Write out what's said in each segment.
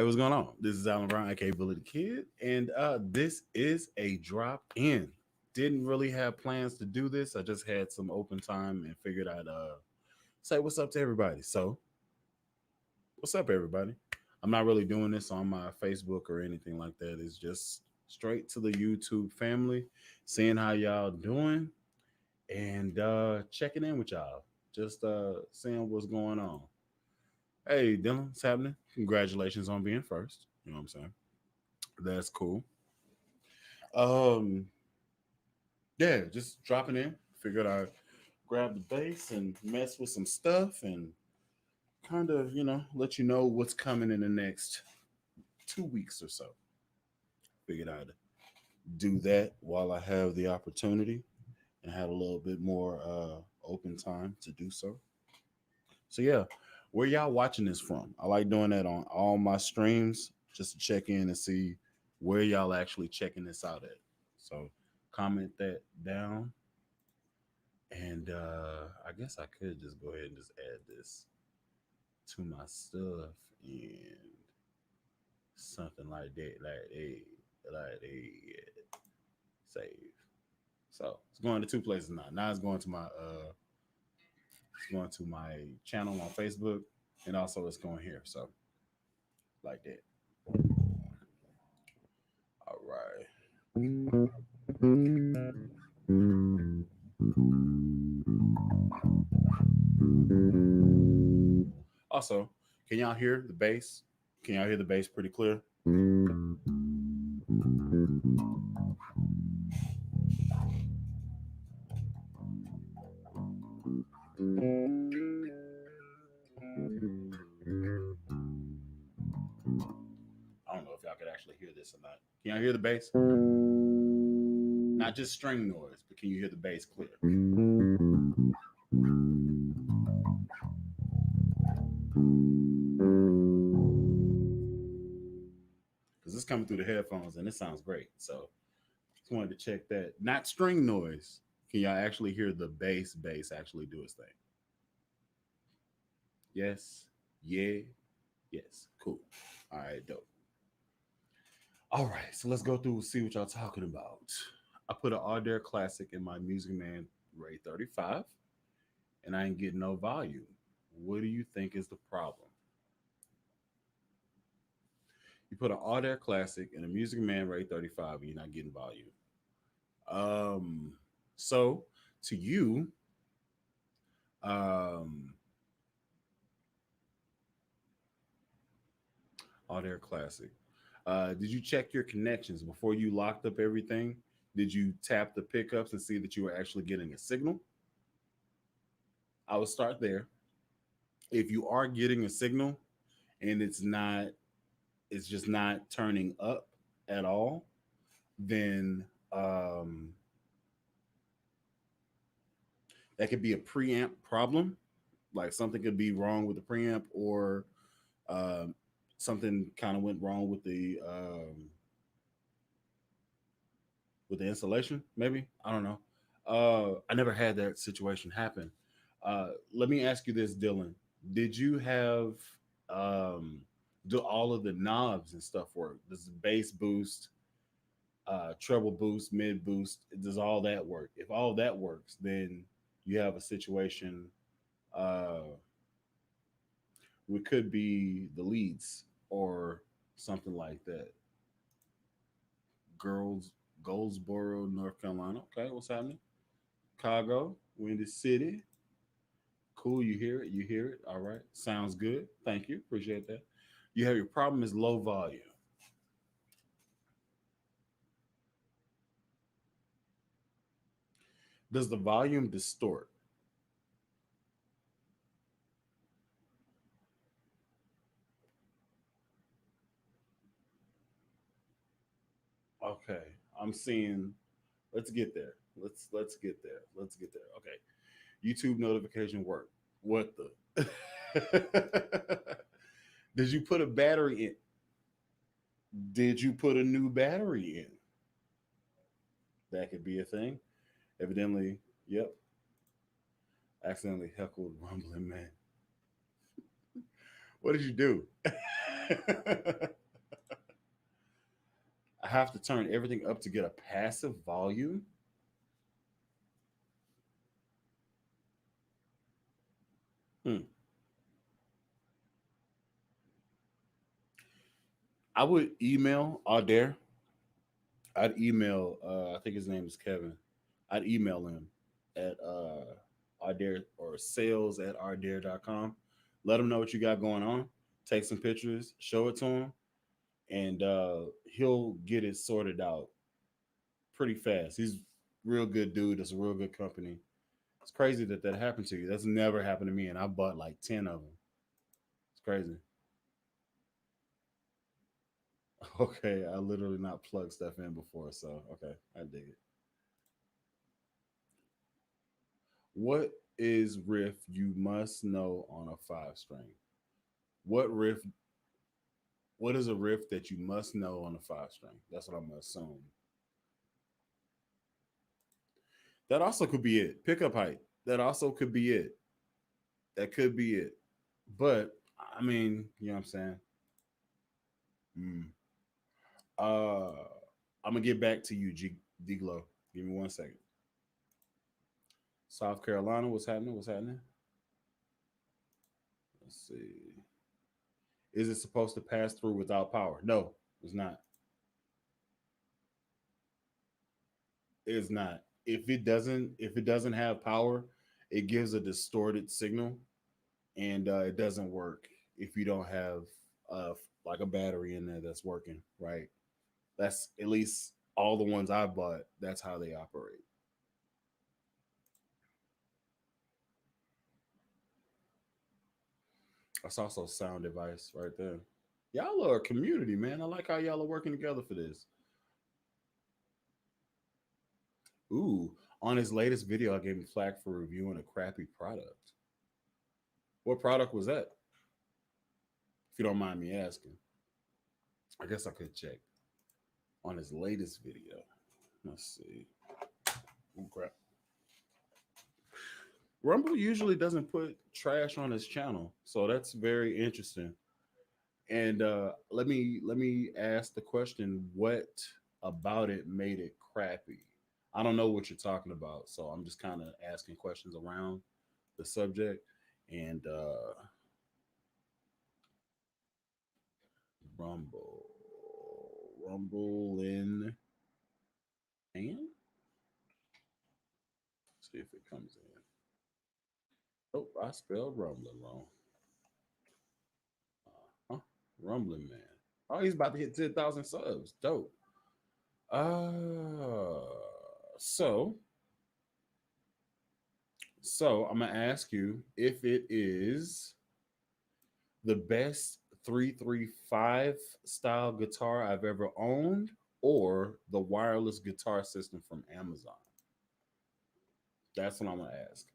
Hey, what's going on? This is Alan Brown, aka Billy the Kid, and this is a drop in. Didn't really have plans to do this. I just had some open time and figured I'd say what's up to everybody. So, what's up, everybody? I'm not really doing this on my Facebook or anything like that. It's just straight to the YouTube family, seeing how y'all doing, and checking in with y'all. Just seeing what's going on. Hey, Dylan, what's happening? Congratulations on being first. You know what I'm saying? That's cool. Um, yeah, just dropping in. Figured I'd grab the bass and mess with some stuff and kind of, let you know what's coming in the next 2 weeks or so. Figured I'd do that while I have the opportunity and had a little bit more open time to do so. So yeah, where y'all watching this from? I like doing that on all my streams just to check in and see where y'all actually checking this out at. So comment that down. And I guess I could just go ahead and just add this to my stuff and something like a save. So it's going to two places now. Now it's going to my channel on Facebook, and also it's going here. So like that. All right. Also, can y'all hear the bass? Can y'all hear the bass pretty clear? I don't know if y'all could actually hear this or not. Can y'all hear the bass? Not just string noise, but can you hear the bass clear? Because it's coming through the headphones and it sounds great. So just wanted to check that. Not string noise. Can y'all actually hear the bass actually do its thing? Yes. Yeah. Yes. Cool. All right, dope. All right, so let's go through and see what y'all talking about. I put an All Dare Classic in my Music Man Ray 35, and I ain't getting no volume. What do you think is the problem? You put an All Dare Classic in a Music Man Ray 35, and you're not getting volume. Um, so to you, um, All Dare Classic. Did you check your connections before you locked up everything? Did you tap the pickups and see that you were actually getting a signal? I would start there. If you are getting a signal and it's just not turning up at all, then that could be a preamp problem. Like something could be wrong with the preamp, or um, something kind of went wrong with the installation. Maybe, I don't know. I never had that situation happen. Let me ask you this, Dylan. Did you have do all of the knobs and stuff work? Does the bass boost, treble boost, mid boost? Does all that work? If all that works, then you have a situation. Uh, we could be the leads or something like that. Girls, Goldsboro, North Carolina. Okay, what's happening? Chicago, Windy City. Cool, you hear it, you hear it. All right, sounds good. Thank you, appreciate that. You have your problem is low volume. Does the volume distort? Okay, I'm seeing. Let's get there. Let's get there. Let's get there. Okay, YouTube notification work. What the? Did you put a battery in? Did you put a new battery in? That could be a thing. Evidently, yep. Accidentally heckled Rumbling Man. What did you do? I have to turn everything up to get a passive volume. Hmm. I would email Adair. I'd email. I think his name is Kevin. I'd email him at Adair or sales at ardare.com. Let him know what you got going on. Take some pictures, show it to him, and he'll get it sorted out pretty fast. He's a real good dude. It's a real good company. It's crazy that that happened to you. That's never happened to me, and I bought like 10 of them. It's crazy. Okay, I literally not plugged stuff in before, so okay, I dig it. What is riff you must know on a five string? What riff? What is a riff that you must know on a five string? That's what I'm gonna assume. That also could be it. Pickup height. That also could be it. That could be it. But I mean, you know what I'm saying? Mm. Uh, I'm gonna get back to you, D Glow. Give me 1 second. South Carolina, what's happening? What's happening? Let's see. Is it supposed to pass through without power? No, it's not. It's not. If it doesn't have power, it gives a distorted signal, and it doesn't work if you don't have uh like a battery in there that's working right. That's at least all the ones I bought. That's how they operate. That's also a sound device right there. Y'all are a community, man. I like how y'all are working together for this. Ooh, on his latest video, I gave him flack for reviewing a crappy product. What product was that? If you don't mind me asking. I guess I could check on his latest video. Let's see. Oh, crap. Rumble usually doesn't put trash on his channel, so that's very interesting. And let me ask the question: what about it made it crappy? I don't know what you're talking about, so I'm just kind of asking questions around the subject. And Rumble, Rumble in and see if it comes in. Oh, I spelled rumbling wrong. Huh? Rumbling man. Oh, he's about to hit 10,000 subs. Dope. Uh, so so I'm gonna ask you if it is the best 335 style guitar I've ever owned, or the wireless guitar system from Amazon. That's what I'm gonna ask.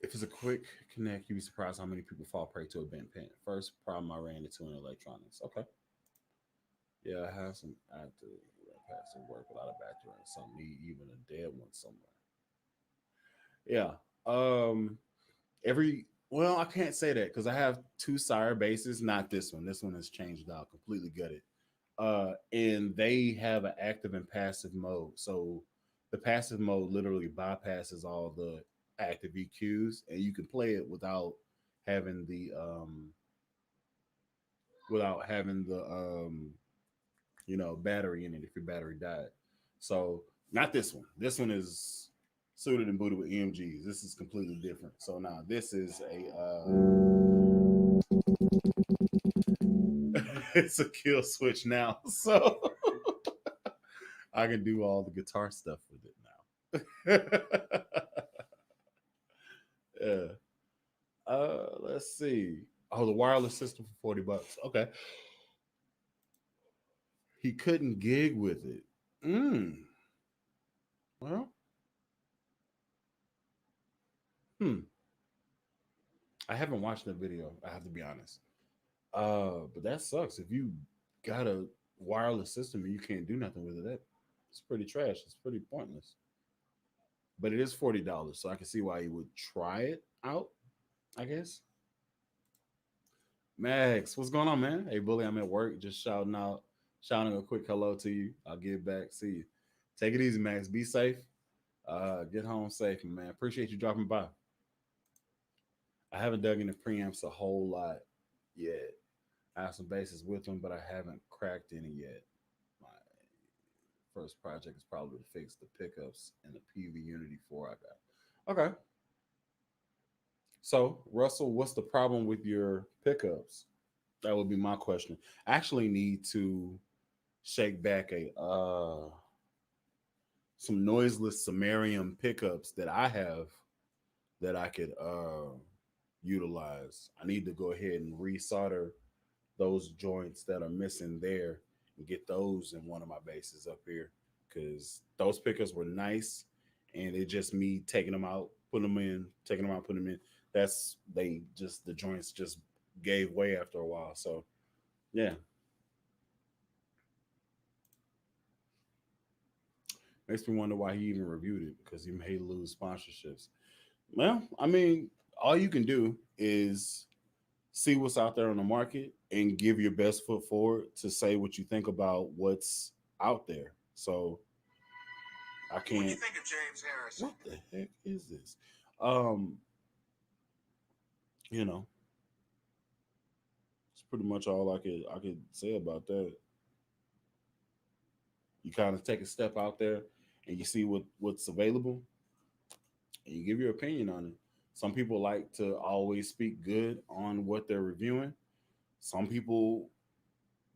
If it's a quick connect, you'd be surprised how many people fall prey to a bent pen. First problem I ran into in electronics. Okay. Yeah, I have some active pass to work without a battery and some need even a dead one somewhere. Yeah. Um every well, I can't say that because I have two sire bases, not this one. This one has changed out, completely gutted. And they have an active and passive mode. So the passive mode literally bypasses all the active EQs, and you can play it having the um without having the battery in it if your battery died. So not this one. This one is suited and booted with EMGs. This is completely different. So now this is a it's a kill switch now. So I can do all the guitar stuff with it now. Yeah. Let's see. Oh, the wireless system for $40. Okay. He couldn't gig with it. Mm. Well, hmm. I haven't watched that video. I have to be honest. But that sucks. If you got a wireless system and you can't do nothing with it, it's pretty trash. It's pretty pointless. but it is $40, so I can see why you would try it out. I guess. Max, what's going on, man? Hey, bully, I'm at work, just shouting out, shouting a quick hello to you. I'll get back. See you. Take it easy, Max. Be safe. Get home safe, man. Appreciate you dropping by. I haven't dug into preamps a whole lot yet. I have some bases with them, but I haven't cracked any yet. My first project is probably to fix the pickups and the PV Unity 4 I got. Okay. So, Russell, what's the problem with your pickups? That would be my question. I actually need to shake back a some noiseless Sumerian pickups that I have that I could utilize. I need to go ahead and resolder those joints that are missing there and get those in one of my bases up here because those pickups were nice and it just me taking them out, putting them in, taking them out, putting them in. That's they just the joints just gave way after a while. So yeah, makes me wonder why he even reviewed it because he may lose sponsorships. Well, I mean, all you can do is see what's out there on the market and give your best foot forward to say what you think about what's out there. So I can't. When you think of James Harrison, what the heck is this? Um, you know, it's pretty much all I could say about that. You kind of take a step out there and you see what's available and you give your opinion on it. Some people like to always speak good on what they're reviewing. Some people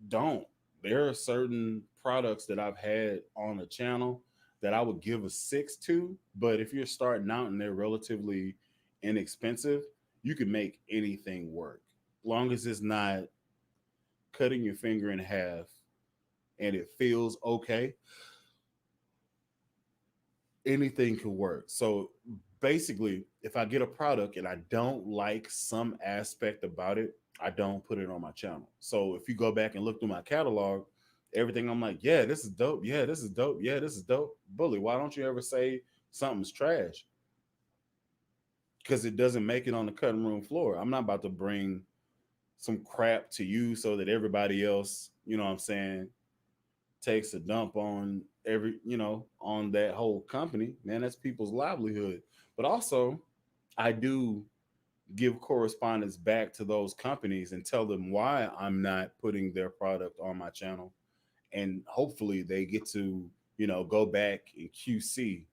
don't. There are certain products that I've had on the channel that I would give a 6 to, but if you're starting out and they're relatively inexpensive, you can make anything work. Long as it's not cutting your finger in half and it feels okay, anything can work. So basically, if I get a product and I don't like some aspect about it, I don't put it on my channel. So if you go back and look through my catalog, everything I'm like, yeah, this is dope. Yeah, this is dope. Yeah, this is dope. Bully, why don't you ever say something's trash? Because it doesn't make it on the cutting room floor. I'm not about to bring some crap to you so that everybody else, you know what I'm saying, takes a dump on on that whole company. Man, that's people's livelihood. But also, I do give correspondence back to those companies and tell them why I'm not putting their product on my channel. And hopefully they get to, go back and QC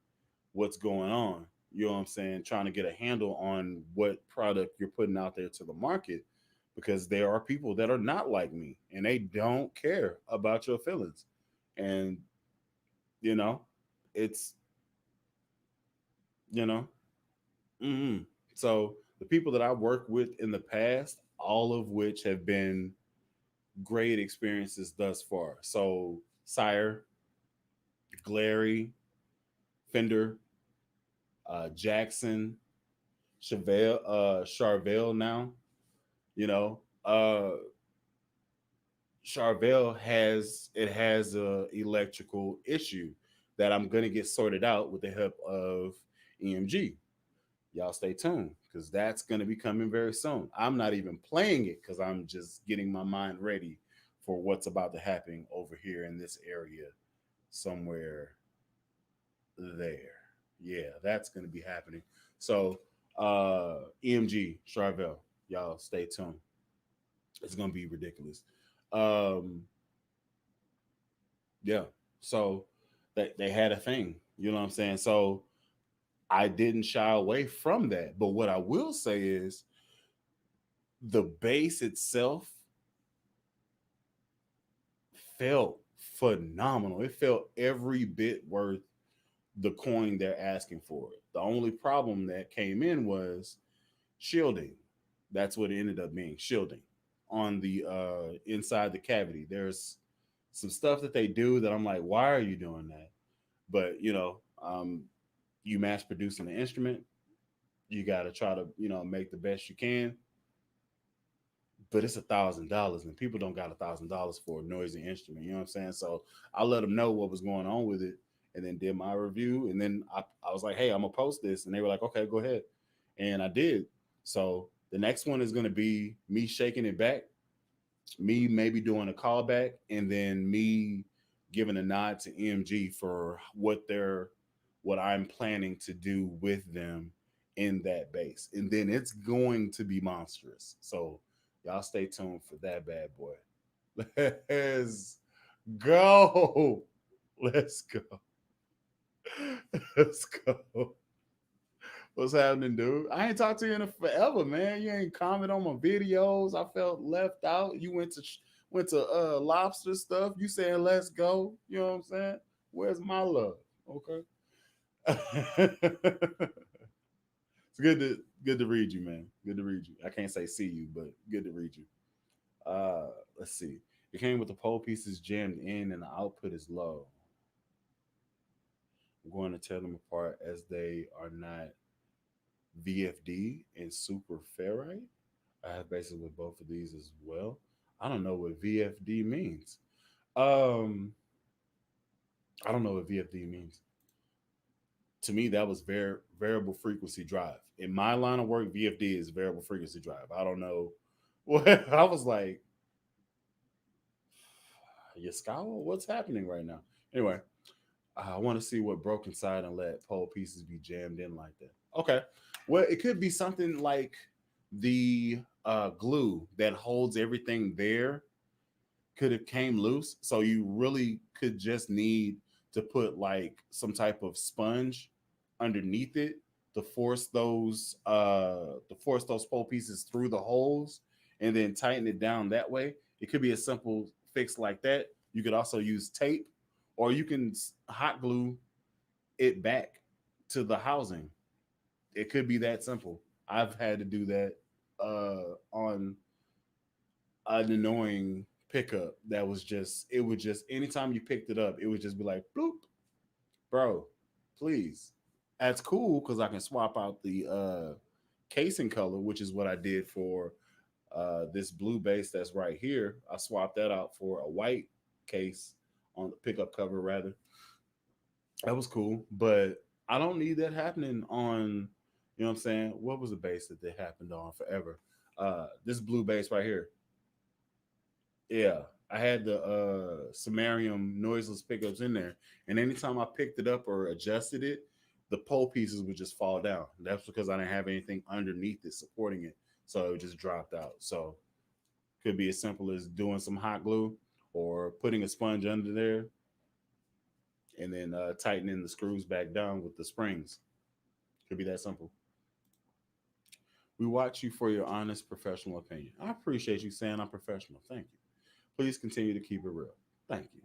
what's going on. You know what I'm saying? Trying to get a handle on what product you're putting out there to the market because there are people that are not like me and they don't care about your feelings. And, you know, it's, you know, mm so the people that I worked with in the past, all of which have been great experiences thus far. So, Sire, Glary, Fender, Jackson, Charvel now, you know, Charvel has a electrical issue that I'm gonna get sorted out with the help of EMG. Y'all stay tuned because that's gonna be coming very soon. I'm not even playing it because I'm just getting my mind ready for what's about to happen over here in this area somewhere there. Yeah, that's gonna be happening. So EMG Charvel, y'all stay tuned. It's gonna be ridiculous. Um, yeah. So they had a thing, you know what I'm saying? So I didn't shy away from that. But what I will say is the base itself felt phenomenal. It felt every bit worth the coin they're asking for it. The only problem that came in was shielding. That's what it ended up being, shielding on the inside the cavity. There's some stuff that they do that I'm like, why are you doing that? But you mass producing the instrument, you got to try to make the best you can. But it's $1,000, and people don't got $1,000 for a noisy instrument. You know what I'm saying? So I let them know what was going on with it, and then did my review. And then I was like, hey, I'm gonna post this, and they were like, okay, go ahead, and I did. So the next one is gonna be me shaking it back, me maybe doing a callback, and then me giving a nod to EMG for what I'm planning to do with them in that base. And then it's going to be monstrous. So y'all stay tuned for that bad boy. Let's go. Let's go. Let's go. What's happening, dude? I ain't talked to you in forever, man. You ain't comment on my videos. I felt left out. You went to lobster stuff. You saying let's go. You know what I'm saying? Where's my love? Okay. It's good to read you, man. Good to read you. I can't say see you, but good to read you. Let's see. It came with the pole pieces jammed in and the output is low. I'm going to tear them apart as they are not VFD and super ferrite. I have bases with both of these as well. I don't know what VFD means. Um, I don't know what VFD means. To me, that was variable frequency drive. In my line of work, VFD is variable frequency drive. I don't know. What I was like, Yaskawa, what's happening right now? Anyway, I want to see what broke inside and let pole pieces be jammed in like that. Okay. Well, it could be something like the glue that holds everything there could have came loose. So you really could just need to put like some type of sponge underneath it to force those pole pieces through the holes and then tighten it down that way. It could be a simple fix like that. You could also use tape or you can hot glue it back to the housing. It could be that simple. I've had to do that on an annoying pickup that was just it would just anytime you picked it up, it would just be like bloop, bro, please. That's cool because I can swap out the casing color, which is what I did for this blue base that's right here. I swapped that out for a white case on the pickup cover rather. That was cool, but I don't need that happening on, you know what I'm saying? What was the base that they happened on forever? This blue base right here. Yeah, I had the Samarium noiseless pickups in there, and anytime I picked it up or adjusted it, the pole pieces would just fall down. That's because I didn't have anything underneath it supporting it, so it just dropped out. So could be as simple as doing some hot glue or putting a sponge under there and then tightening the screws back down with the springs. Could be that simple. We watch you for your honest professional opinion. I appreciate you saying I'm professional. Thank you. Please continue to keep it real. Thank you.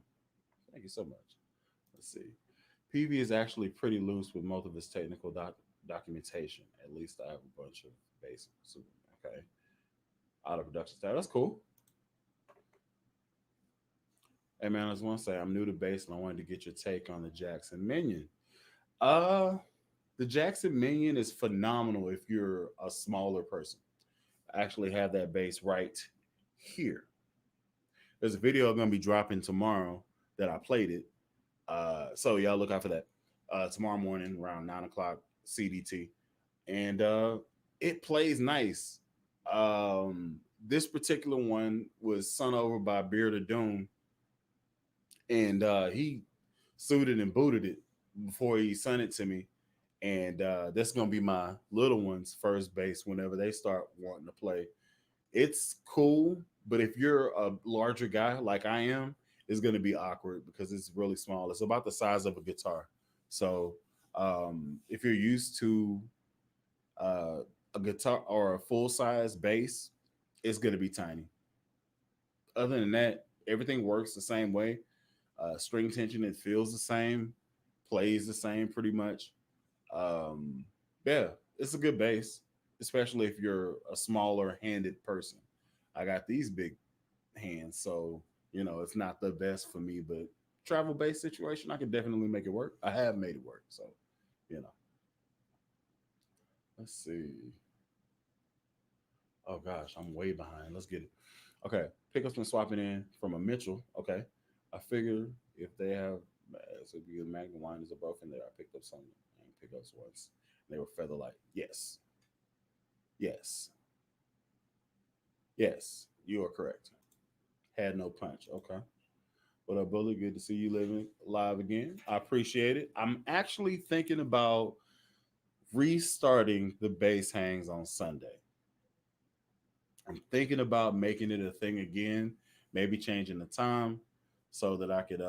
Thank you so much. Let's see. PV is actually pretty loose with most of its technical documentation. At least I have a bunch of basics. So, okay. Out of production style. That's cool. Hey man, I just want to say I'm new to bass and I wanted to get your take on the Jackson Minion. Uh the Jackson Minion is phenomenal if you're a smaller person. I actually have that bass right here. There's a video gonna be dropping tomorrow that I played it. So y'all look out for that. Tomorrow morning around 9 o'clock CDT. And it plays nice. This particular one was sung over by Beard of Doom, and he suited and booted it before he sent it to me. And that's gonna be my little one's first base whenever they start wanting to play. It's cool, but if you're a larger guy like I am, it's gonna be awkward because it's really small. It's about the size of a guitar. So if you're used to uh, a guitar or a full size bass, it's gonna be tiny. Other than that, everything works the same way. String tension, it feels the same, plays the same pretty much. Um, yeah, it's a good bass, especially if you're a smaller handed person. I got these big hands, so it's not the best for me, but travel based situation, I can definitely make it work. I have made it work, so you know. Let's see. Oh gosh, I'm way behind. Let's get it. Okay, pickups been swapping in from a Mitchell. Okay, I figure if they have So because Magnum wines are both in there. I picked up some pickups once. They were featherlight. Yes, yes, yes. You are correct. Had no punch. Okay. What up, Bully? Good to see you living live again. I appreciate it. I'm actually thinking about restarting the base hangs on Sunday. I'm thinking about making it a thing again, maybe changing the time so that I could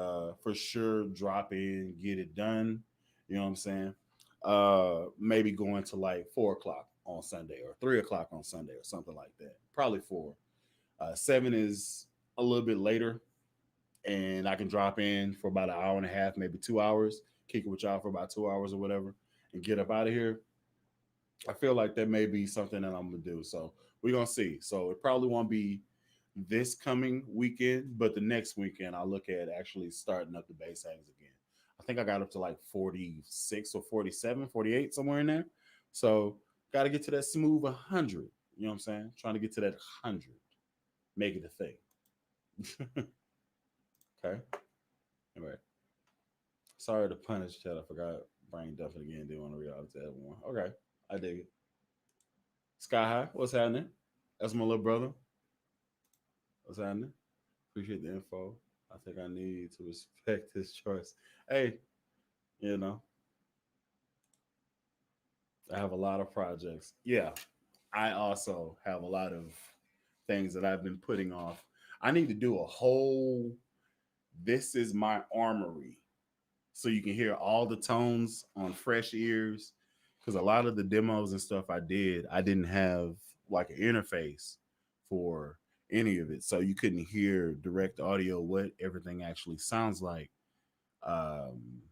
for sure drop in, get it done. You know what I'm saying? Maybe going to like 4 o'clock on Sunday or 3 o'clock on Sunday or something like that. Probably four. 7 is a little bit later, and I can drop in for about an hour and a half, maybe 2 hours, kick it with y'all for about 2 hours or whatever, and get up out of here. I feel like that may be something that I'm gonna do. So we're gonna see. So it probably won't be this coming weekend, but the next weekend I'll look at actually starting up the bass hangs again. I think I got up to like 46 or 47, 48, somewhere in there. So got to get to that smooth 100. You know what I'm saying? Trying to get to that 100, make it a thing. Okay. Anyway, sorry to punish chat. I forgot brain dumping again. Didn't want to read out to everyone. Okay, I dig it. Sky High, what's happening? That's my little brother. What's happening? Appreciate the info. I think I need to respect his choice. Hey, you know, I have a lot of projects. Yeah, I also have a lot of things that I've been putting off. I need to do a whole This Is My Armory so you can hear all the tones on fresh ears. Because a lot of the demos and stuff I didn't have like an interface for any of it. So you couldn't hear direct audio what everything actually sounds like. Um,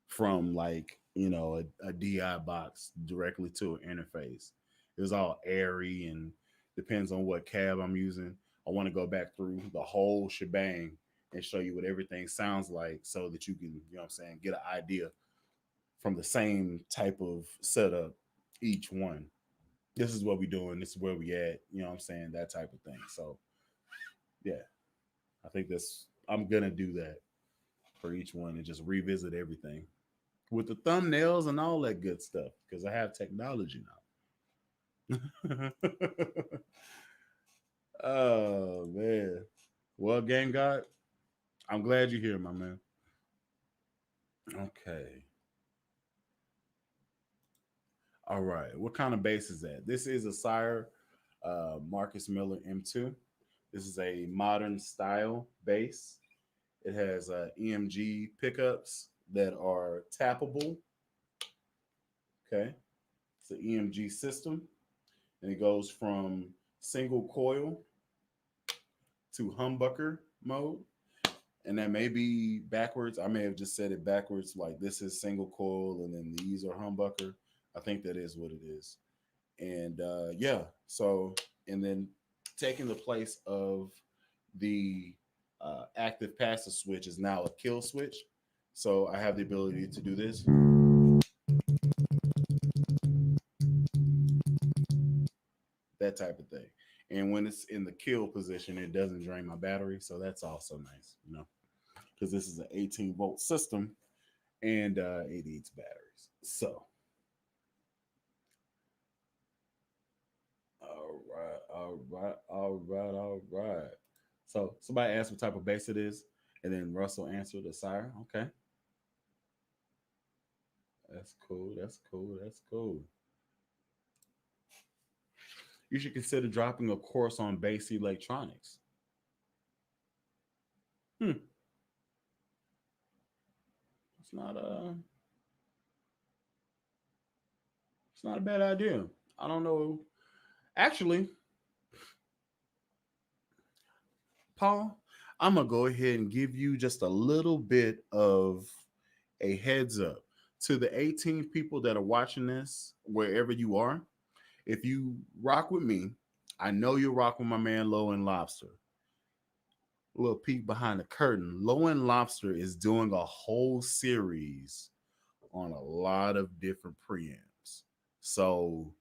from like a DI box directly to an interface. It was all airy and depends on what cab I'm using. I want to go back through the whole shebang and show you what everything sounds like so that you can, what I'm saying, get an idea from the same type of setup each one. This is what we're doing, this is where we at, what I'm saying, that type of thing. So yeah, I think I'm gonna do that for each one and just revisit everything with the thumbnails and all that good stuff because I have technology now. Oh man. Well, Game God, I'm glad you're here, my man. Okay. All right. What kind of bass is that? This is a Sire Marcus Miller M2. This is a modern style bass. It has EMG pickups that are tappable. Okay. It's an EMG system, and it goes from single coil to humbucker mode. And that may be backwards. I may have just said it backwards. Like this is single coil, and then these are humbucker. I think that is what it is. And yeah, so and then taking the place of the active passive switch is now a kill switch. So I have the ability to do this, that type of thing. And when it's in the kill position, it doesn't drain my battery. So that's also nice, because this is an 18-volt system and it eats batteries. So, all right, all right, all right, all right. So somebody asked what type of bass it is, and then Russell answered the sire. Okay, that's cool. That's cool. That's cool. You should consider dropping a course on bass electronics. Hmm, it's not a it's not a bad idea. I don't know. Actually, Paul, I'm gonna go ahead and give you just a little bit of a heads up to the 18 people that are watching this, wherever you are. If you rock with me, I know you rock with my man Low and Lobster. A little peek behind the curtain. Low and Lobster is doing a whole series on a lot of different preamps. So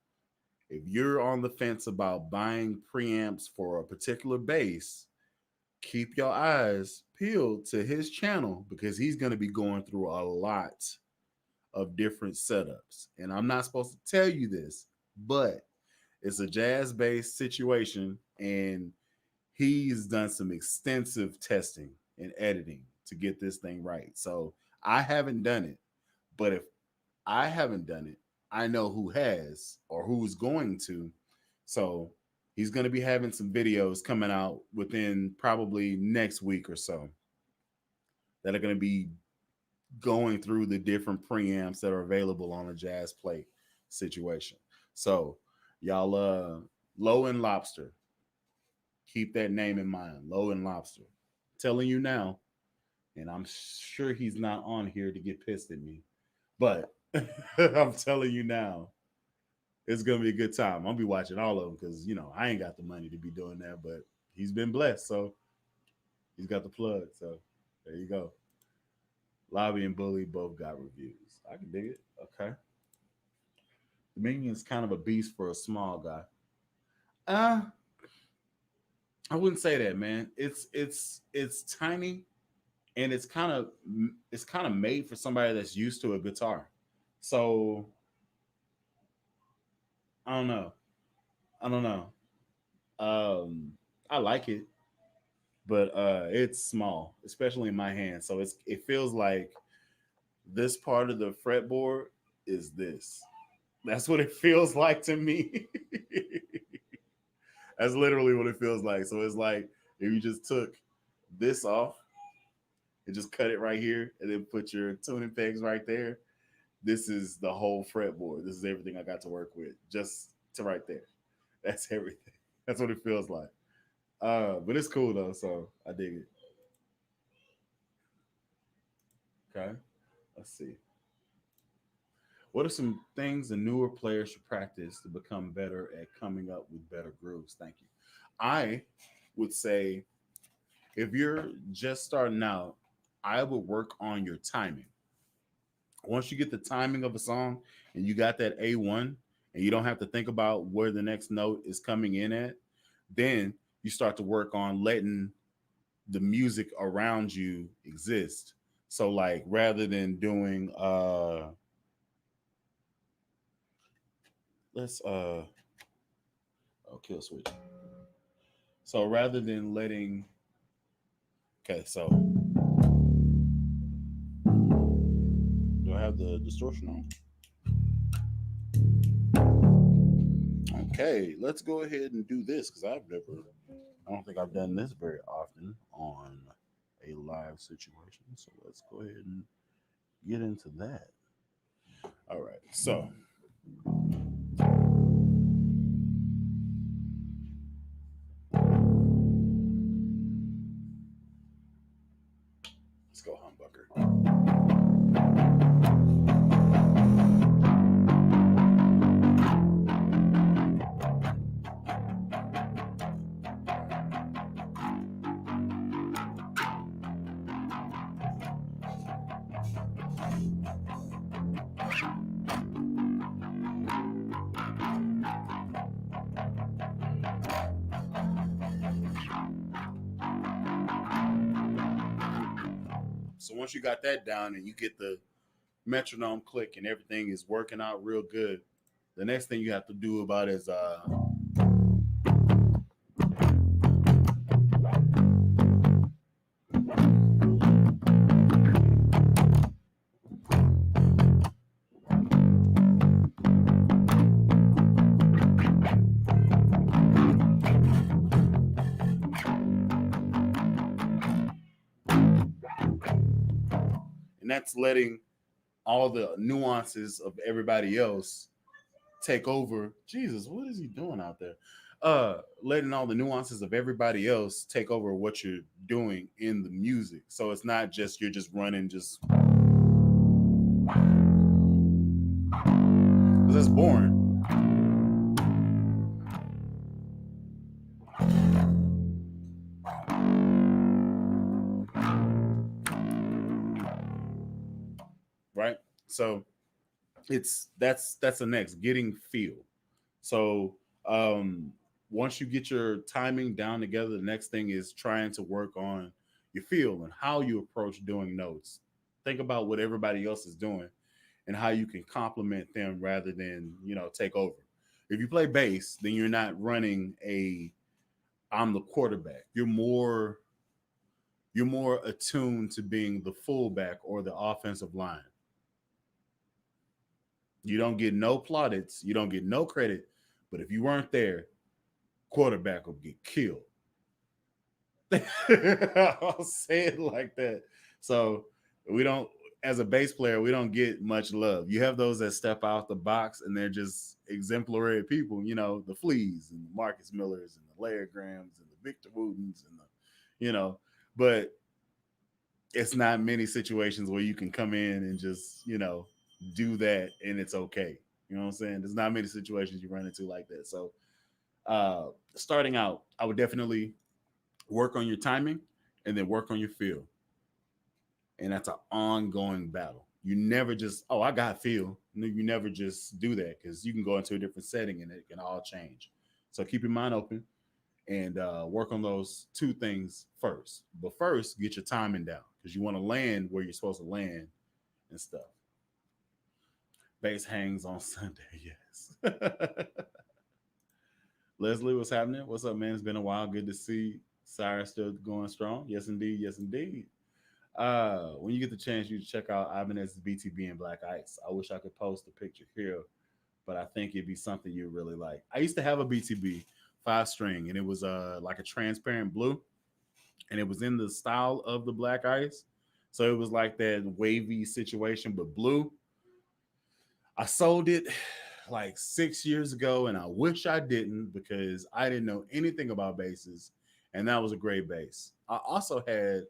if you're on the fence about buying preamps for a particular bass, keep your eyes peeled to his channel because he's going to be going through a lot of different setups. And I'm not supposed to tell you this, but it's a jazz based situation. And he's done some extensive testing and editing to get this thing right. So I haven't done it, but if I haven't done it, I know who has or who's going to. So he's going to be having some videos coming out within probably next week or so that are going to be going through the different preamps that are available on a jazz plate situation. So y'all Low and Lobster, keep that name in mind. Low and Lobster. Telling you now, and I'm sure he's not on here to get pissed at me, but I'm telling you now, it's gonna be a good time. I'll be watching all of them because I ain't got the money to be doing that, but he's been blessed, so he's got the plug. So there you go. Lobby and Bully both got reviews. I can dig it. Okay. Dominion's kind of a beast for a small guy. Uh, I wouldn't say that, man. It's tiny and it's kind of made for somebody that's used to a guitar. So I don't know. I don't know. I like it, but it's small, especially in my hand. So it feels like this part of the fretboard is this. That's what it feels like to me. That's literally what it feels like. So it's like if you just took this off and just cut it right here and then put your tuning pegs right there. This is the whole fretboard. This is everything I got to work with. Just to right there. That's everything. That's what it feels like. But it's cool though, so I dig it. Okay. Let's see. What are some things a newer player should practice to become better at coming up with better grooves? Thank you. I would say if you're just starting out, I would work on your timing. Once you get the timing of a song and you got that A1 and you don't have to think about where the next note is coming in at, then you start to work on letting the music around you exist. So like rather than doing let's kill switch. So rather than letting okay, so do I have the distortion on? Okay, let's go ahead and do this because I don't think I've done this very often on a live situation. So let's go ahead and get into that. All right, so let's go humbucker. So once you got that down and you get the metronome click and everything is working out real good, the next thing you have to do about is and that's letting all the nuances of everybody else take over. Jesus, what is he doing out there? Letting all the nuances of everybody else take over what you're doing in the music. So it's not just you're just running just because that's boring. Right? So that's the next getting feel. So once you get your timing down together, the next thing is trying to work on your feel, and how you approach doing notes. Think about what everybody else is doing and how you can complement them rather than, take over. If you play bass, then you're not running a I'm the quarterback. You're more attuned to being the fullback or the offensive line. You don't get no plaudits, you don't get no credit, but if you weren't there, quarterback will get killed. I'll say it like that. So we don't, as a bass player, we don't get much love. You have those that step out the box and they're just exemplary people, the Fleas and the Marcus Millers and the Larry Grahams and the Victor Wootens and but it's not many situations where you can come in and just, do that and it's okay. You know what I'm saying? There's not many situations you run into like that. So starting out, I would definitely work on your timing and then work on your feel. And that's an ongoing battle. You never just, oh, I got feel. No, you never just do that because you can go into a different setting and it can all change. So keep your mind open and work on those two things first. But first, get your timing down because you want to land where you're supposed to land and stuff. Bass hangs on Sunday, yes. Leslie, what's happening? What's up, man? It's been a while. Good to see Cyrus still going strong. Yes, indeed. Yes, indeed. When you get the chance, you check out Ibanez's BTB and Black Ice. I wish I could post a picture here, but I think it'd be something you really like. I used to have a BTB 5 string, and it was like a transparent blue, and it was in the style of the Black Ice. So it was like that wavy situation, but blue. I sold it like 6 years ago, and I wish I didn't because I didn't know anything about basses, and that was a great bass. I also had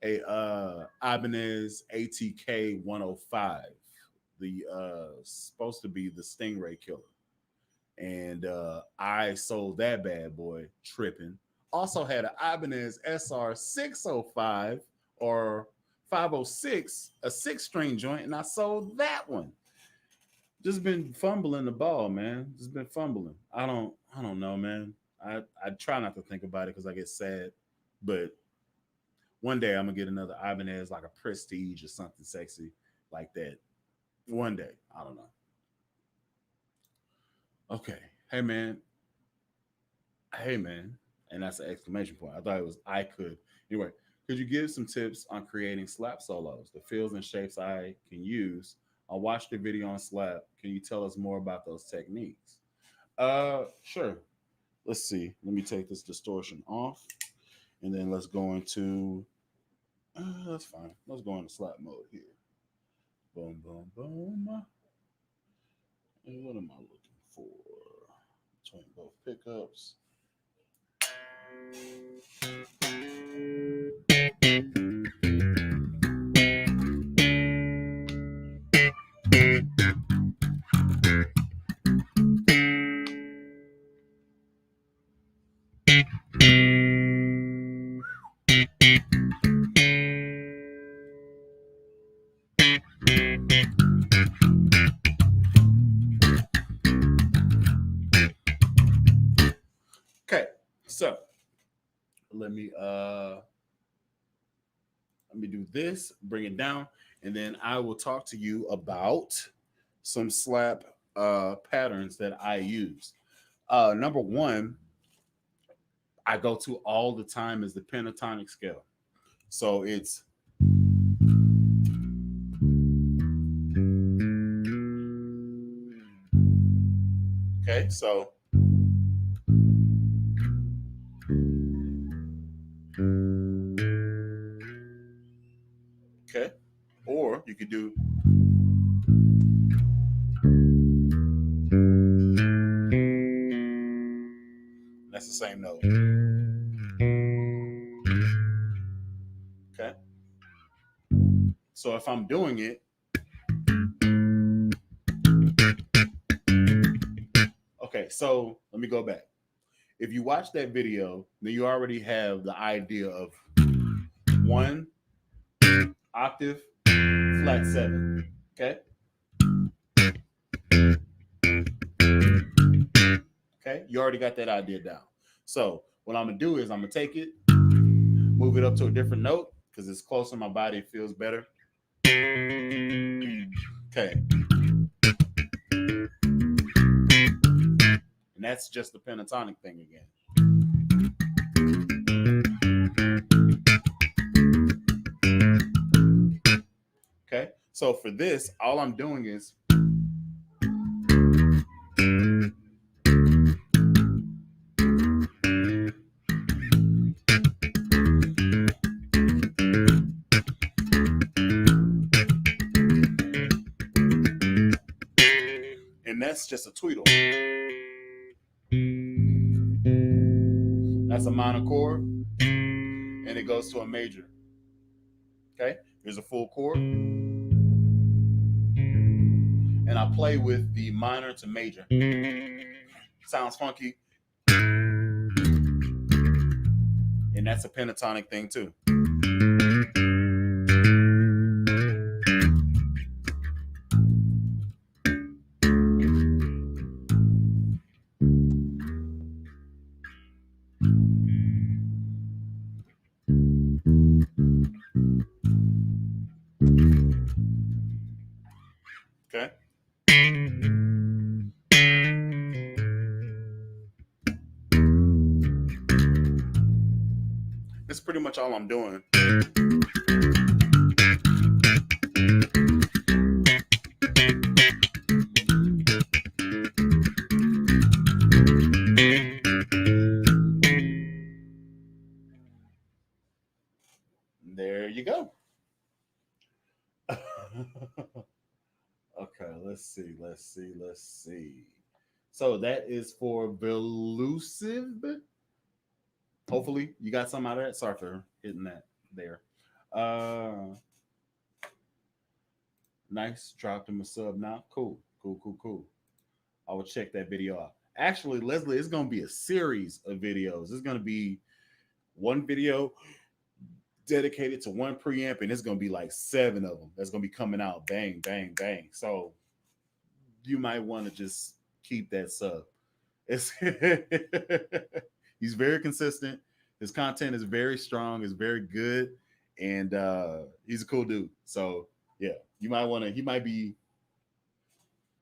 a Ibanez ATK 105, the supposed to be the Stingray killer, and I sold that bad boy tripping. Also had an Ibanez SR 605 or 506, a 6 string joint, and I sold that one. Just been fumbling the ball, man. Just been fumbling. I don't know, man. I try not to think about it because I get sad, but one day I'm gonna get another Ibanez like a Prestige or something sexy like that. One day, I don't know. Okay, hey man, hey man, and that's an exclamation point. I thought it was I could. Anyway, could you give some tips on creating slap solos, the feels and shapes I can use? I watched the video on slap. Can you tell us more about those techniques? Sure. Let's see. Let me take this distortion off, and then let's go into. That's fine. Let's go into slap mode here. Boom, boom, boom. And what am I looking for? Between both pickups. Okay, so let me uh let me do this, bring it down, and then I will talk to you about some slap patterns that I use. Number one, I go to all the time is the pentatonic scale. So it's okay. So okay, or you could do that's the same note. Okay. So if I'm doing it, okay. So let me go back. If you watch that video, then you already have the idea of one octave, flat seven. Okay. Okay. You already got that idea down. So what I'm gonna do is I'm gonna take it, move it up to a different note because it's closer to my body. It feels better. Okay. And that's just the pentatonic thing again. Okay. So for this, all I'm doing is and that's just a tweedle. That's a minor chord, and it goes to a major. Okay, here's a full chord, and I play with the minor to major. Sounds funky, and that's a pentatonic thing too. Okay. That's pretty much all I'm doing. There you go. Okay, let's see. So that is for Velusive. Hopefully you got some out of that. Sorry for hitting that there. Uh nice. Dropped him a sub now. Cool. I will check that video out. Actually, Leslie, it's gonna be a series of videos. It's gonna be one video dedicated to one preamp, and it's gonna be like 7 of them that's gonna be coming out. Bang, bang, bang. So you might want to just keep that sub. It's he's very consistent. His content is very strong, is very good, and he's a cool dude. So yeah, you might want to. He might be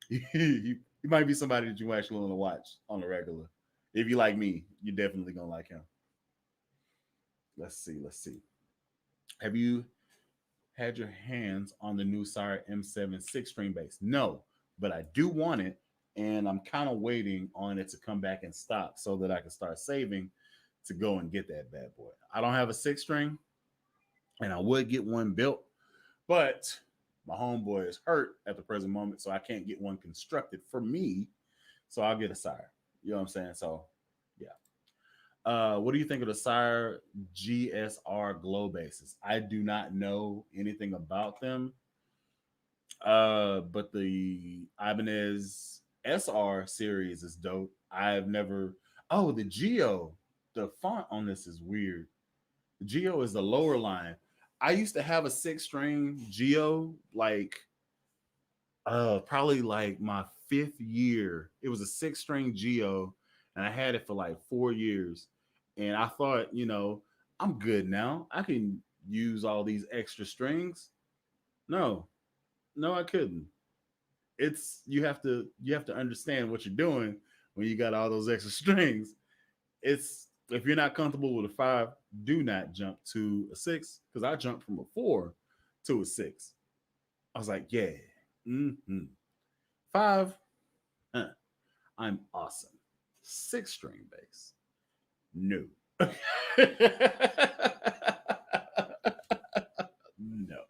he might be somebody that you actually want to watch on the regular. If you like me, you're definitely gonna like him. Let's see. Have you had your hands on the new Sire M7 6 string bass? No, but I do want it, and I'm kind of waiting on it to come back in stock so that I can start saving to go and get that bad boy. I don't have a 6 string, and I would get one built, but my homeboy is hurt at the present moment, so I can't get one constructed for me. So I'll get a Sire. You know what I'm saying? So yeah. What do you think of the Sire GSR glow bases? I do not know anything about them. But the Ibanez SR series is dope. I've never. Oh, the Geo. The font on this is weird. Geo is the lower line. I used to have a 6 string Geo, like probably like my 5th year. It was a 6 string Geo, and I had it for like 4 years. And I thought, I'm good now. I can use all these extra strings. No, no, I couldn't. It's you have to understand what you're doing when you got all those extra strings. It's if you're not comfortable with a 5, do not jump to a 6, because I jumped from a 4 to a 6. I was like, yeah, mm-hmm. 5, huh, I'm awesome. 6 string bass, no. No.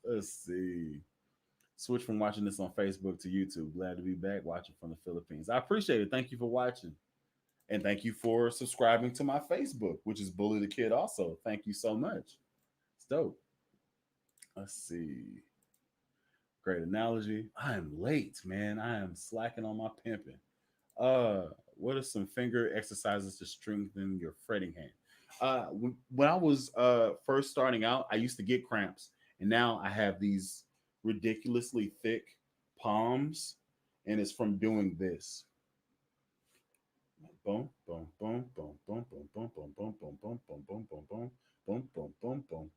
Let's see. Switch from watching this on Facebook to YouTube. Glad to be back watching from the Philippines. I appreciate it. Thank you for watching. And thank you for subscribing to my Facebook, which is Bully the Kid also. Thank you so much. It's dope. Let's see. Great analogy. I am late, man. I am slacking on my pimping. What are some finger exercises to strengthen your fretting hand? When I was first starting out, I used to get cramps, and now I have these ridiculously thick palms, and it's from doing this. boom, boom, boom, boom, boom, boom, boom, boom, boom, boom, boom, boom, boom, boom, boom, boom, boom, boom, boom,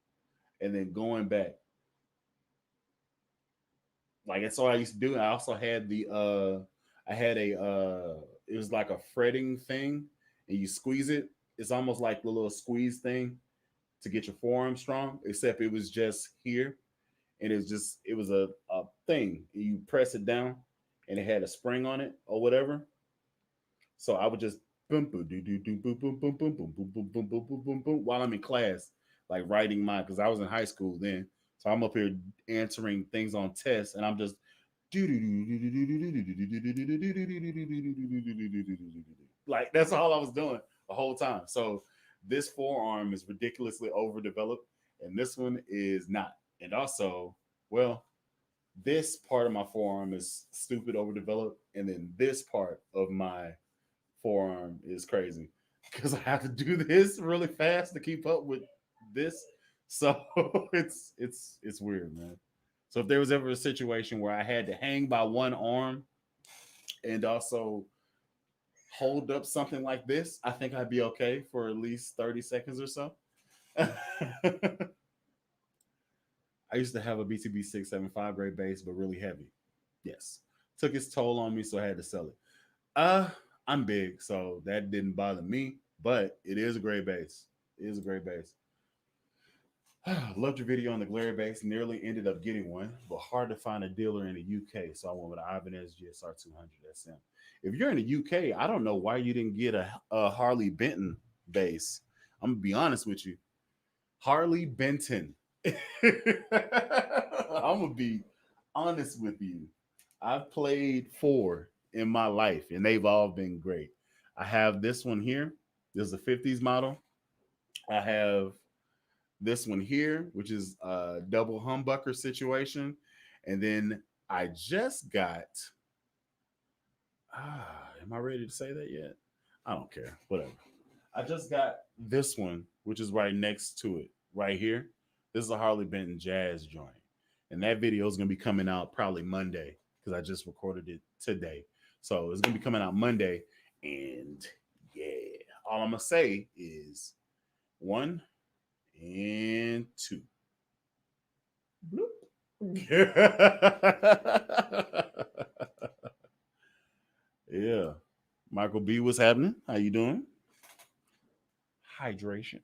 and then going back. Like that's all I used to do. I also had I had a it was like a fretting thing, and you squeeze it. It's almost like the little squeeze thing to get your forearm strong, except it was just here, and it was a thing. You press it down, and it had a spring on it or whatever. So I would just boom boom do do do boom boom boom boom boom boom boom boom boom boom boom boom while I'm in class, like writing mine because I was in high school then. So I'm up here answering things on tests, and I'm just like that's all I was doing the whole time. So this forearm is ridiculously overdeveloped, and this one is not. And also, well, this part of my forearm is stupid overdeveloped, and then this part of my forearm is crazy because I have to do this really fast to keep up with this. So it's weird, man. So if there was ever a situation where I had to hang by one arm and also hold up something like this, I think I'd be okay for at least 30 seconds or so. I used to have a BTB 675 grade bass, but really heavy. Yes. Took its toll on me, so I had to sell it. Uh, I'm big, so that didn't bother me, but it is a great bass. It is a great bass. Loved your video on the Glare bass. Nearly ended up getting one, but hard to find a dealer in the UK. So I went with an Ibanez GSR 200 SM. If you're in the UK, I don't know why you didn't get a Harley Benton bass. I'm gonna be honest with you, Harley Benton. I'm gonna be honest with you. I've played four in my life, and they've all been great. I have this one here. This is a 50s model. I have this one here, which is a double humbucker situation. And then I just got, am I ready to say that yet? I don't care. Whatever. I just got this one, which is right next to it, right here. This is a Harley Benton jazz joint. And that video is going to be coming out probably Monday because I just recorded it today. So it's going to be coming out Monday. And yeah, all I'm going to say is one and two. Yeah. Michael B, what's happening? How you doing? Hydration.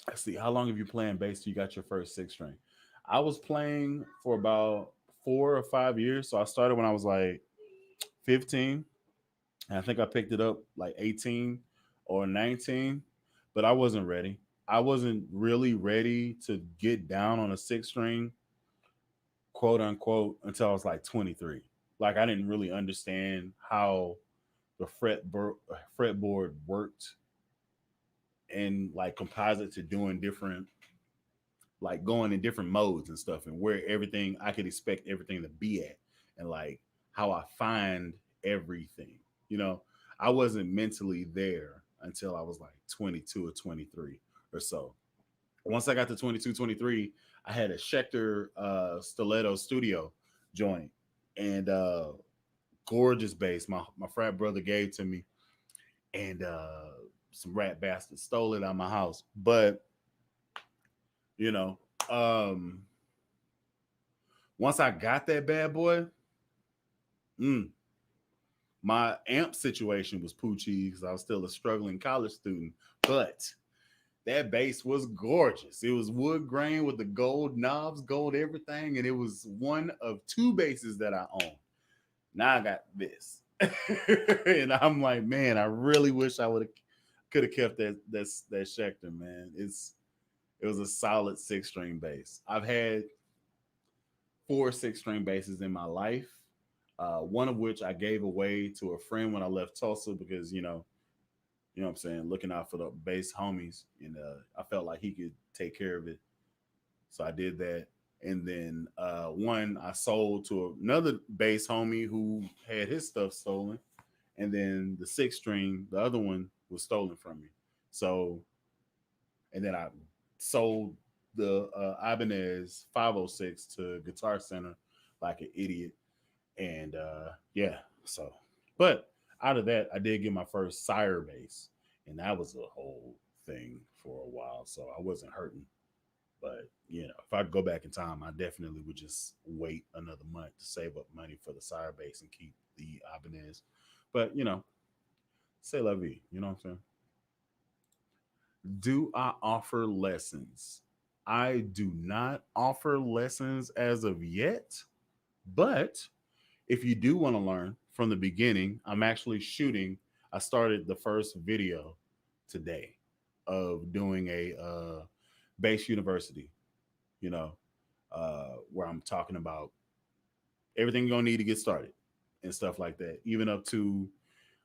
Let's see. How long have you playing bass till you got your first six string? I was playing for about 4 or 5 years. So I started when I was like 15. And I think I picked it up like 18 or 19, but I wasn't ready. I wasn't really ready to get down on a six string, quote unquote, until I was like 23. Like I didn't really understand how the fretboard worked and like composite to doing different, like going in different modes and stuff, and where everything I could expect everything to be at, and like how I find everything. You know, I wasn't mentally there until I was like 22 or 23 or so. Once I got to 22, 23, I had a Schecter Stiletto Studio joint, and gorgeous bass. My frat brother gave to me, and some rat bastards stole it out of my house. But you know, um, once I got that bad boy, mm, my amp situation was poochie because I was still a struggling college student. But that bass was gorgeous. It was wood grain with the gold knobs, gold everything, and it was one of two basses that I own. Now I got this, and I'm like, man, I really wish I would have could have kept that Schecter, man. It was a solid six string bass. I've had four six string basses in my life. One of which I gave away to a friend when I left Tulsa because you know what I'm saying, looking out for the bass homies, and I felt like he could take care of it, so I did that. And then one I sold to another bass homie who had his stuff stolen, and then the six string, the other one was stolen from me. So, and then I sold the Ibanez 506 to Guitar Center like an idiot. And yeah, so but out of that, I did get my first sire base, and that was a whole thing for a while. So I wasn't hurting. But if I could go back in time, I definitely would just wait another month to save up money for the sire base and keep the Ibanez. But say la vie. You know what I'm saying? Do I offer lessons? I do not offer lessons as of yet, but if you do want to learn from the beginning, I'm actually shooting. I started the first video today of doing a base university, you know, where I'm talking about everything you're gonna need to get started and stuff like that, even up to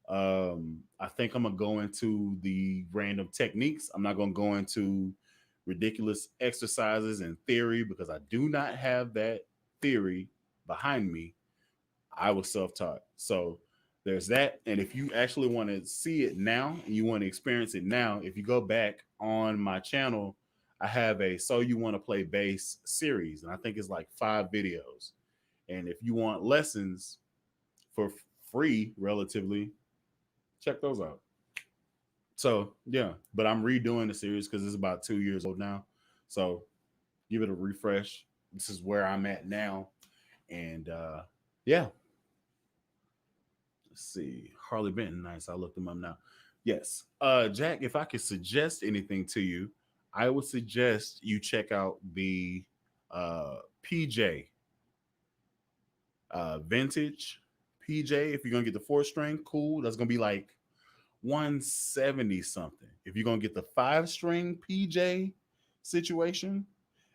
I think I'm gonna go into the random techniques. I'm not gonna go into ridiculous exercises and theory because I do not have that theory behind me. I was self-taught. So there's that. And if you actually want to see it now and you want to experience it now, if you go back on my channel, I have a So You Want to Play Bass series. And I think it's like 5 videos. And if you want lessons for free, relatively, check those out. So yeah, but I'm redoing the series because it's about 2 years old now. So give it a refresh. This is where I'm at now. And yeah, let's see. Harley Benton, nice. I looked him up now. Yes. Jack, if I could suggest anything to you, I would suggest you check out the PJ vintage PJ. If you're gonna get the 4 string, cool. That's gonna be like 170 something. If you're gonna get the 5 string PJ situation,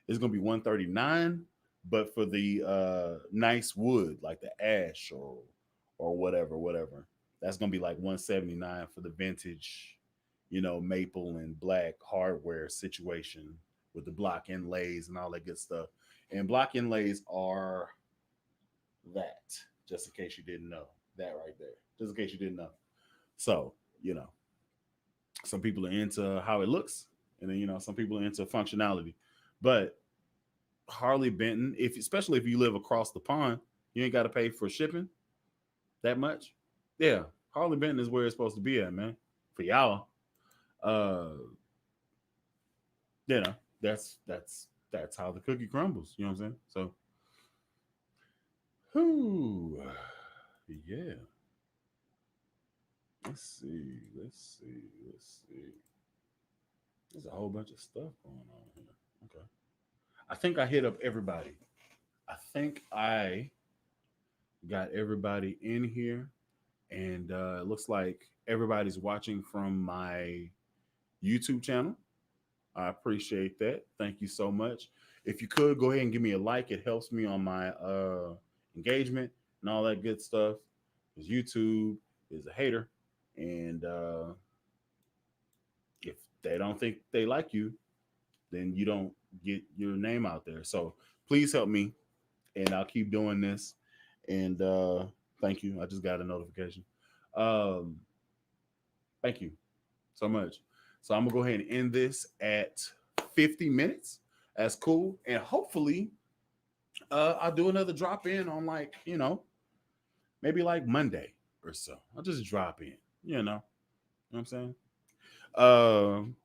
it's gonna be 139. But for the nice wood, like the ash or whatever, that's gonna be like 179 for the vintage, maple and black hardware situation with the block inlays and all that good stuff. And block inlays are that, just in case you didn't know. That right there. Just in case you didn't know. So, you know, some people are into how it looks, and then some people are into functionality. But Harley Benton, if especially if you live across the pond, you ain't got to pay for shipping that much. Yeah, Harley Benton is where it's supposed to be at, man. For y'all, uh, you know, that's how the cookie crumbles. You know what I'm saying? So, whoo, yeah. Let's see. There's a whole bunch of stuff going on here. Okay. I think I hit up everybody. I think I got everybody in here, and it looks like everybody's watching from my YouTube channel. I appreciate that. Thank you so much. If you could go ahead and give me a like, it helps me on my engagement and all that good stuff. Because YouTube is a hater, and if they don't think they like you, then you don't get your name out there. So please help me, and I'll keep doing this. And thank you. I just got a notification. Um, thank you so much. So I'm gonna go ahead and end this at 50 minutes. That's cool. And hopefully, I'll do another drop in on like, maybe like Monday or so. I'll just drop in, you know what I'm saying? Um,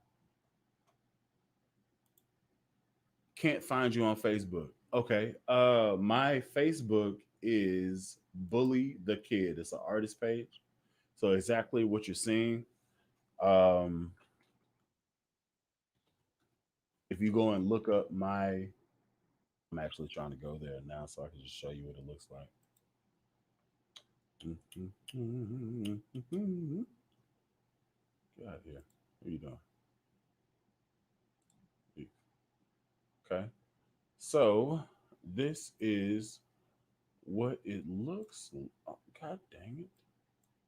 can't find you on Facebook. Okay. My Facebook is Bully the Kid. It's an artist page. So exactly what you're seeing. Um, if you go and look up I'm actually trying to go there now so I can just show you what it looks like. Get out of here. What are you doing? Okay. So this is what it looks. Oh, God dang it!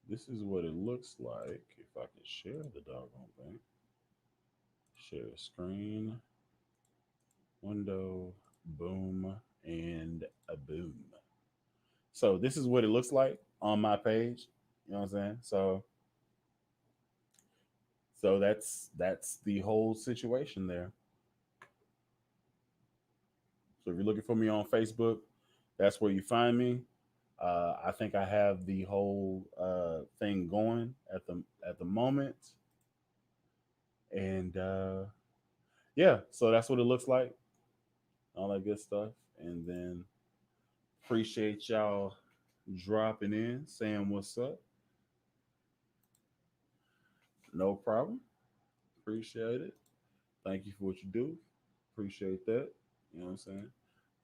This is what it looks like. If I can share the doggone thing, share screen, window, boom, and a boom. So this is what it looks like on my page. You know what I'm saying? So that's the whole situation there. So if you're looking for me on Facebook, that's where you find me. I think I have the whole thing going at the moment, and yeah, so that's what it looks like, all that good stuff. And then appreciate y'all dropping in, saying what's up. No problem. Appreciate it. Thank you for what you do. Appreciate that. You know what I'm saying?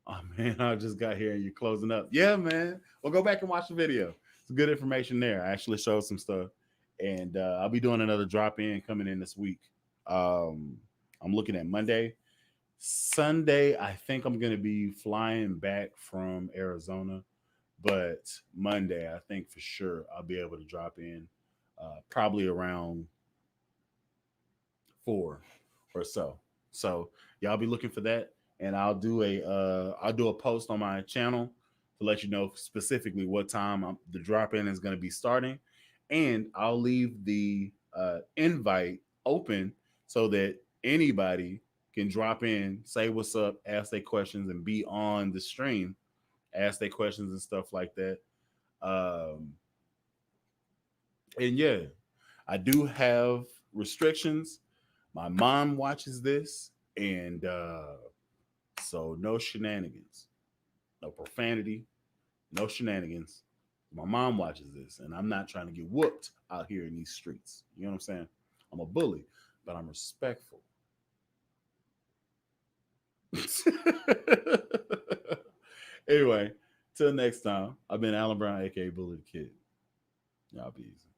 Oh man, I just got here and you're closing up. Yeah, man. Well, go back and watch the video. It's good information there. I actually showed some stuff, and I'll be doing another drop in coming in this week. Um, I'm looking at Monday, Sunday. I think I'm gonna be flying back from Arizona, but Monday, I think for sure I'll be able to drop in, probably around 4 or so. So y'all be looking for that, and I'll do a post on my channel to let you know specifically what time the drop in is going to be starting, and I'll leave the invite open so that anybody can drop in, say what's up, ask their questions, and be on the stream, ask their questions and stuff like that. Um, and yeah, I do have restrictions. My mom watches this, and so no shenanigans, no profanity, no shenanigans. My mom watches this, and I'm not trying to get whooped out here in these streets. You know what I'm saying? I'm a bully, but I'm respectful. Anyway, till next time, I've been Alan Brown, aka Bully the Kid. Y'all be easy.